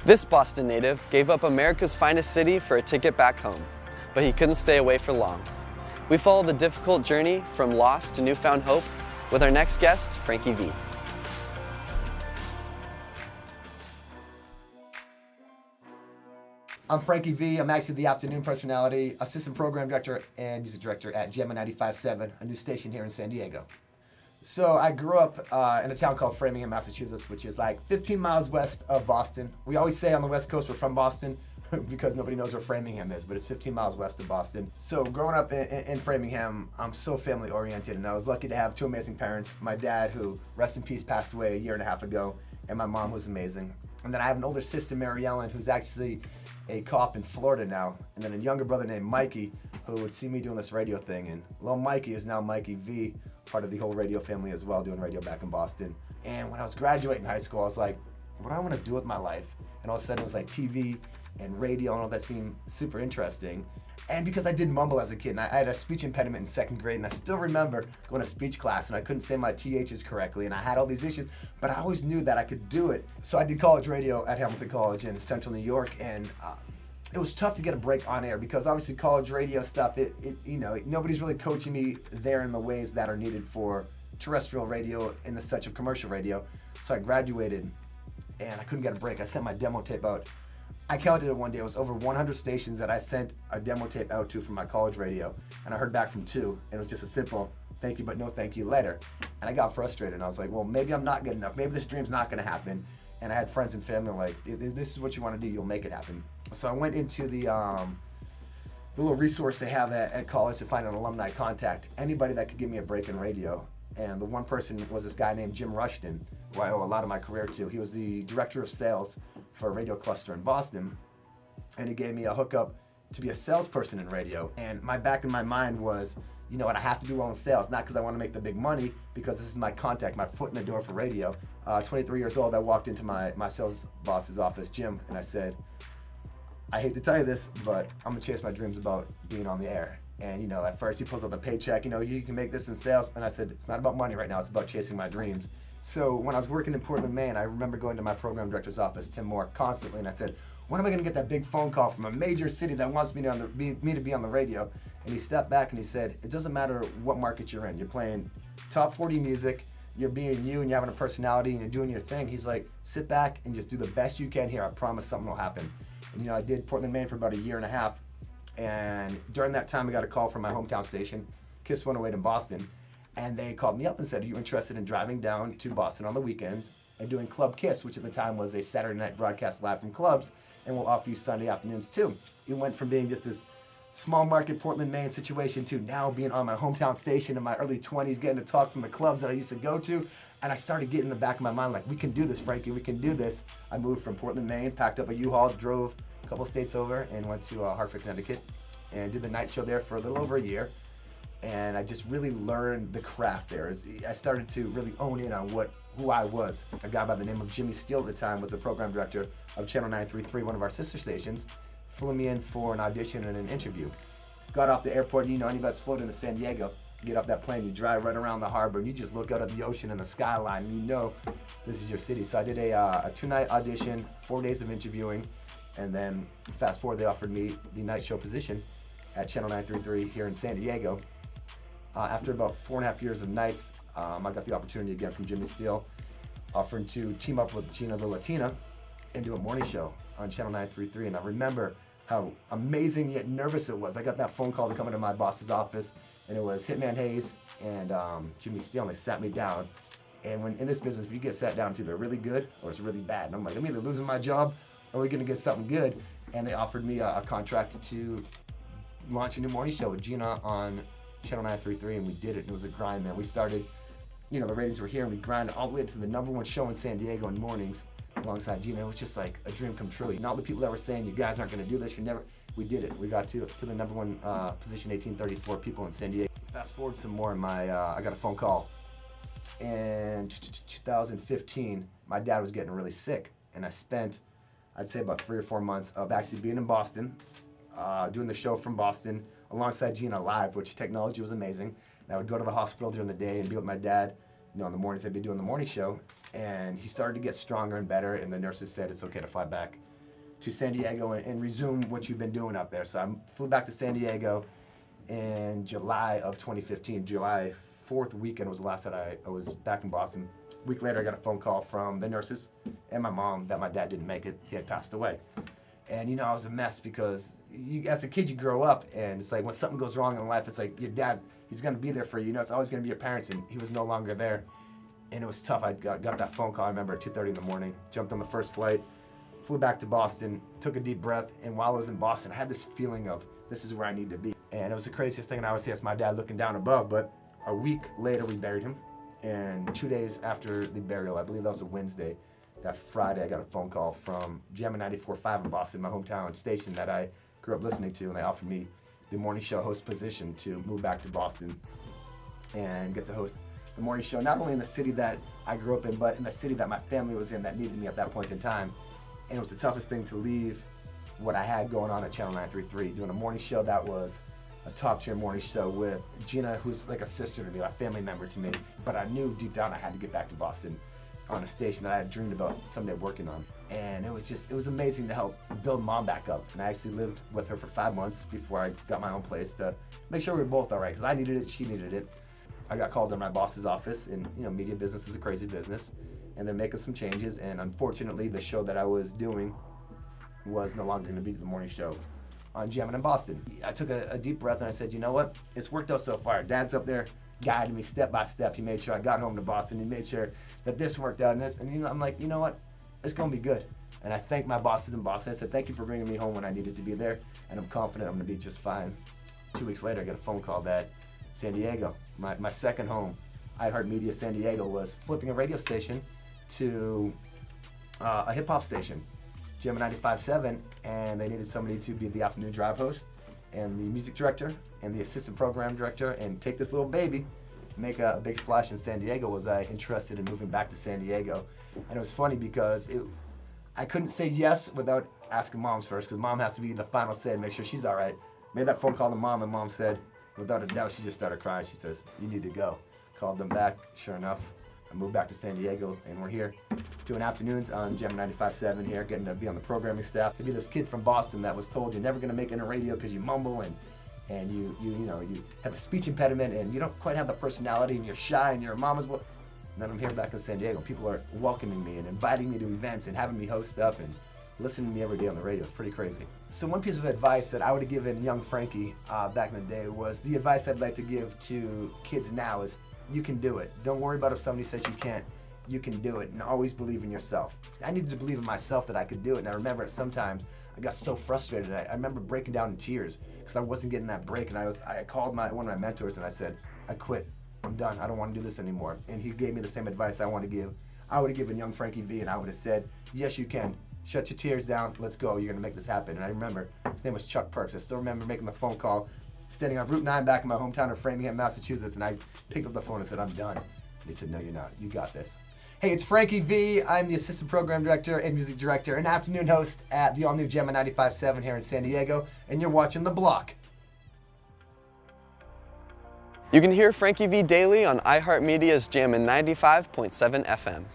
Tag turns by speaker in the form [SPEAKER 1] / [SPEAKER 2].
[SPEAKER 1] This Boston native gave up America's finest city for a ticket back home, but he couldn't stay away for long. We follow the difficult journey from loss to newfound hope with our next guest, Frankie V.
[SPEAKER 2] I'm Frankie V. I'm actually the afternoon personality, assistant program director, and music director at Gemma 95.7, a new station here in San Diego. So I grew up in a town called Framingham, Massachusetts, which is like 15 miles west of Boston. We always say on the West Coast we're from Boston because nobody knows where Framingham is, but it's 15 miles west of Boston. So growing up in Framingham, I'm so family oriented, and I was lucky to have two amazing parents. My dad, who, rest in peace, passed away a year and a half ago, and my mom, who's amazing. And then I have an older sister, Mary Ellen, who's actually a cop in Florida now, and then a younger brother named Mikey, who would see me doing this radio thing. And little Mikey is now Mikey V, part of the whole radio family as well, doing radio back in Boston. And when I was graduating high school, I was like, what do I want to do with my life? And all of a sudden it was like TV and radio and all that seemed super interesting. And because I did mumble as a kid, and I had a speech impediment in second grade, and I still remember going to speech class and I couldn't say my THs correctly, and I had all these issues, but I always knew that I could do it. So I did college radio at Hamilton College in Central New York, and it was tough to get a break on air because obviously college radio stuff, nobody's really coaching me there in the ways that are needed for terrestrial radio in the such of commercial radio. So I graduated and I couldn't get a break. I sent my demo tape out. I counted it one day. It was over 100 stations that I sent a demo tape out to from my college radio, and I heard back from 2, and it was just a simple thank you but no thank you letter. And I got frustrated, and I was like, well, maybe I'm not good enough. Maybe this dream's not gonna happen. And I had friends and family like, if this is what you want to do, you'll make it happen. So I went into the little resource they have at college to find an alumni contact, anybody that could give me a break in radio. And the one person was this guy named Jim Rushton, who I owe a lot of my career to. He was the director of sales for a radio cluster in Boston, and he gave me a hookup to be a salesperson in radio. And back in my mind was, you know what, I have to do well in sales, not because I want to make the big money, because this is my contact, my foot in the door for radio. 23 years old, I walked into my sales boss's office, Jim, and I said, I hate to tell you this, but I'm gonna chase my dreams about being on the air. And at first he pulls out the paycheck, you can make this in sales. And I said, it's not about money right now, it's about chasing my dreams. So when I was working in Portland, Maine, I remember going to my program director's office, Tim Moore, constantly, and I said, when am I gonna get that big phone call from a major city that wants me to be on the radio? And he stepped back and he said, it doesn't matter what market you're in. You're playing top 40 music, you're being you, and you're having a personality, and you're doing your thing. He's like, sit back and just do the best you can here. I promise something will happen. And I did Portland, Maine for about a year and a half. And during that time, I got a call from my hometown station, KIIS 108 in Boston. And they called me up and said, are you interested in driving down to Boston on the weekends and doing Club KIIS, which at the time was a Saturday night broadcast live from clubs, and we'll offer you Sunday afternoons too. It went from being just this small market Portland, Maine situation to now being on my hometown station in my early 20s, getting to talk from the clubs that I used to go to. And I started getting in the back of my mind, like, we can do this, Frankie, we can do this. I moved from Portland, Maine, packed up a U-Haul, drove a couple states over, and went to Hartford, Connecticut, and did the night show there for a little over a year. And I just really learned the craft there. I started to really own in on who I was. A guy by the name of Jimmy Steele at the time was the program director of Channel 933, one of our sister stations, flew me in for an audition and an interview. Got off the airport, anybody that's floating to San Diego, get off that plane, you drive right around the harbor, and you just look out at the ocean and the skyline, and this is your city. So I did a 2-night audition, 4 days of interviewing, and then fast forward, they offered me the night show position at Channel 933 here in San Diego. After about 4.5 years of nights, I got the opportunity again from Jimmy Steele, offering to team up with Gina the Latina and do a morning show on Channel 933. And I remember how amazing yet nervous it was. I got that phone call to come into my boss's office, and it was Hitman Hayes and Jimmy Steele, and they sat me down. And when in this business, if you get sat down, it's either really good or it's really bad. And I'm like, I'm either losing my job or we're gonna get something good. And they offered me a contract to launch a new morning show with Gina on Channel 933, and we did it. It was a grind, man. We started, the ratings were here, and we grinded all the way to the #1 show in San Diego in mornings alongside Gina. It was just like a dream come true. All the people that were saying, you guys aren't gonna do this, we did it. We got to the #1 position, 1834 people in San Diego. Fast forward some more, I got a phone call. In 2015, my dad was getting really sick, and I spent, I'd say, about 3 or 4 months of actually being in Boston, doing the show from Boston alongside Gina live, which technology was amazing. And I would go to the hospital during the day and be with my dad. In the mornings I'd be doing the morning show, and he started to get stronger and better, and the nurses said it's okay to fly back to San Diego and resume what you've been doing up there. So I flew back to San Diego in July of 2015. July 4th weekend was the last that I was back in Boston. A week later, I got a phone call from the nurses and my mom that my dad didn't make it. He had passed away. And, I was a mess because as a kid, you grow up, and it's like when something goes wrong in life, it's like your dad's, he's going to be there for you. It's always going to be your parents, and he was no longer there. And it was tough. I got that phone call, I remember, at 2:30 in the morning. Jumped on the first flight, flew back to Boston, took a deep breath, and while I was in Boston, I had this feeling of this is where I need to be. And it was the craziest thing, and I always say it's my dad looking down above, but a week later, we buried him. And 2 days after the burial, I believe that was a Wednesday, that Friday, I got a phone call from Gemma 94.5 in Boston, my hometown station that I grew up listening to, and they offered me the morning show host position to move back to Boston and get to host the morning show, not only in the city that I grew up in, but in the city that my family was in that needed me at that point in time. And it was the toughest thing to leave what I had going on at Channel 933, doing a morning show that was a top-tier morning show with Gina, who's like a sister to me, like a family member to me. But I knew deep down I had to get back to Boston on a station that I had dreamed about someday working on. And it was amazing to help build Mom back up. And I actually lived with her for 5 months before I got my own place to make sure we were both all right, because I needed it, she needed it. I got called to my boss's office, and media business is a crazy business, and they're making some changes, and unfortunately the show that I was doing was no longer going to be the morning show on Gemma in Boston. I took a deep breath and I said, you know what, it's worked out so far. Dad's up there guiding me step by step. He made sure I got home to Boston. He made sure that this worked out and this, and I'm like, you know what, it's going to be good. And I thanked my bosses in Boston. I said, thank you for bringing me home when I needed to be there, and I'm confident I'm going to be just fine. 2 weeks later, I got a phone call that San Diego, my second home, iHeartMedia San Diego, was flipping a radio station to a hip-hop station, Gemma 95.7, and they needed somebody to be the afternoon drive host and the music director and the assistant program director and take this little baby, make a big splash in San Diego. Was I interested in moving back to San Diego? And it was funny because I couldn't say yes without asking Mom's first, because Mom has to be the final say and make sure she's all right. Made that phone call to Mom, and Mom said, without a doubt, she just started crying. She says, you need to go. Called them back. Sure enough, I moved back to San Diego, and we're here doing afternoons on Gemma 95.7 here, getting to be on the programming staff. To be this kid from Boston that was told you're never going to make it in radio because you mumble and you have a speech impediment and you don't quite have the personality and you're shy and you're a mama's boy. And then I'm here back in San Diego. People are welcoming me and inviting me to events and having me host stuff and listening to me every day on the radio. It's pretty crazy. So one piece of advice that I would have given young Frankie back in the day was the advice I'd like to give to kids now is, you can do it. Don't worry about if somebody says you can't. You can do it, and always believe in yourself. I needed to believe in myself that I could do it, and I remember sometimes I got so frustrated. I remember breaking down in tears because I wasn't getting that break, and I called one of my mentors and I said, I quit. I'm done. I don't want to do this anymore. And he gave me the same advice I want to give. I would have given young Frankie V, and I would have said, yes, you can. Shut your tears down. Let's go. You're going to make this happen. And I remember, his name was Chuck Perks. I still remember making the phone call, standing on Route 9 back in my hometown of Framingham, Massachusetts, and I picked up the phone and said, I'm done. And he said, no, you're not. You got this. Hey, it's Frankie V. I'm the assistant program director and music director and afternoon host at the all-new Gemma 95.7 here in San Diego, and you're watching The Block.
[SPEAKER 1] You can hear Frankie V daily on iHeartMedia's Jammin' 95.7 FM.